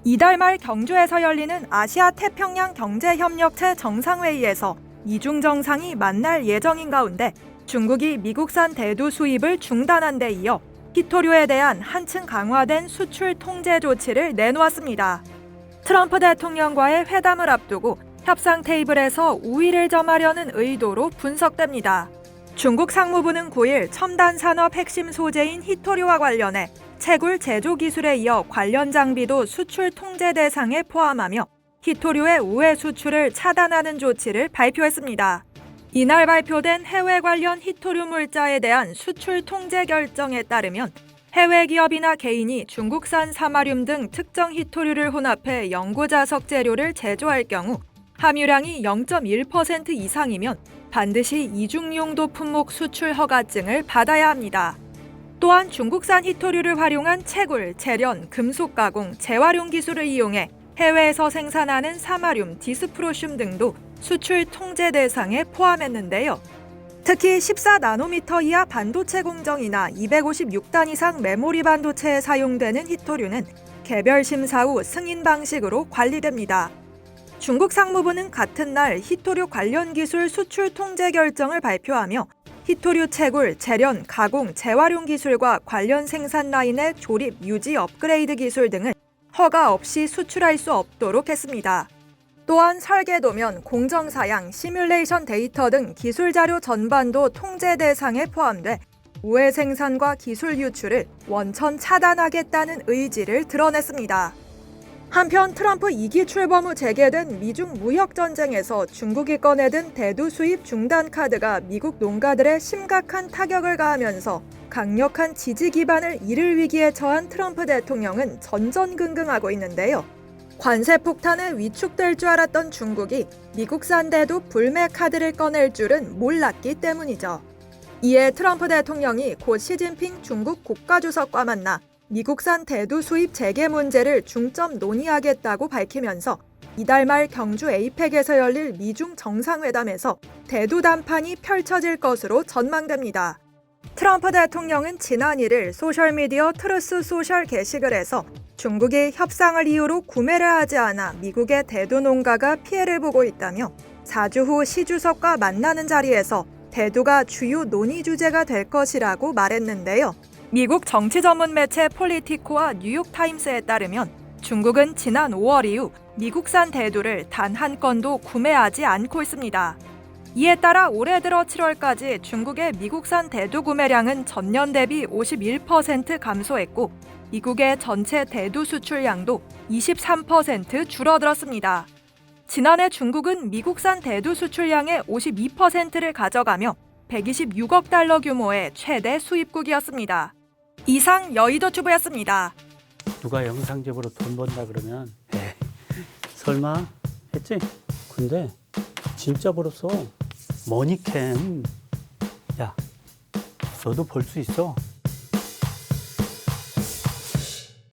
이달 말 경주에서 열리는 아시아 태평양 경제협력체 정상회의에서 미중 정상이 만날 예정인 가운데 중국이 미국산 대두 수입을 중단한 데 이어 히토류에 대한 한층 강화된 수출 통제 조치를 내놓았습니다. 트럼프 대통령과의 회담을 앞두고 협상 테이블에서 우위를 점하려는 의도로 분석됩니다. 중국 상무부는 9일 첨단 산업 핵심 소재인 히토류와 관련해 채굴 제조 기술에 이어 관련 장비도 수출 통제 대상에 포함하며 히토류의 우회 수출을 차단하는 조치를 발표했습니다. 이날 발표된 해외 관련 히토류 물자에 대한 수출 통제 결정에 따르면 해외 기업이나 개인이 중국산 사마륨 등 특정 히토류를 혼합해 연고자석 재료를 제조할 경우 함유량이 0.1% 이상이면 반드시 이중용도 품목 수출 허가증을 받아야 합니다. 또한 중국산 히토류를 활용한 채굴, 재련, 금속 가공, 재활용 기술을 이용해 해외에서 생산하는 사마륨, 디스프로슘 등도 수출 통제 대상에 포함했는데요. 특히 14나노미터 이하 반도체 공정이나 256단 이상 메모리 반도체에 사용되는 히토류는 개별 심사 후 승인 방식으로 관리됩니다. 중국 상무부는 같은 날 히토류 관련 기술 수출 통제 결정을 발표하며 히토류 채굴, 재련, 가공, 재활용 기술과 관련 생산 라인의 조립, 유지, 업그레이드 기술 등을 허가 없이 수출할 수 없도록 했습니다. 또한 설계도면, 공정사양, 시뮬레이션 데이터 등 기술 자료 전반도 통제 대상에 포함돼 우회 생산과 기술 유출을 원천 차단하겠다는 의지를 드러냈습니다. 한편 트럼프 2기 출범 후 재개된 미중 무역 전쟁에서 중국이 꺼내든 대두 수입 중단 카드가 미국 농가들의 심각한 타격을 가하면서 강력한 지지 기반을 잃을 위기에 처한 트럼프 대통령은 전전긍긍하고 있는데요. 관세 폭탄에 위축될 줄 알았던 중국이 미국산 대두 불매 카드를 꺼낼 줄은 몰랐기 때문이죠. 이에 트럼프 대통령이 곧 시진핑 중국 국가주석과 만나 미국산 대두 수입 재개 문제를 중점 논의하겠다고 밝히면서 이달 말 경주 에이펙에서 열릴 미중 정상회담에서 대두 담판이 펼쳐질 것으로 전망됩니다. 트럼프 대통령은 지난 1일 소셜미디어 트루스 소셜 게시글에서 중국이 협상을 이유로 구매를 하지 않아 미국의 대두 농가가 피해를 보고 있다며 4주 후 시 주석과 만나는 자리에서 대두가 주요 논의 주제가 될 것이라고 말했는데요. 미국 정치 전문 매체 폴리티코와 뉴욕타임스에 따르면 중국은 지난 5월 이후 미국산 대두를 단 한 건도 구매하지 않고 있습니다. 이에 따라 올해 들어 7월까지 중국의 미국산 대두 구매량은 전년 대비 51% 감소했고 미국의 전체 대두 수출량도 23% 줄어들었습니다. 지난해 중국은 미국산 대두 수출량의 52%를 가져가며 126억 달러 규모의 최대 수입국이었습니다. 이상 여의도 투브였습니다. 누가 영상 제보로 돈 번다 그러면 설마 했지? 근데 진짜 벌었어. 머니캠. 야, 너도 벌 수 있어.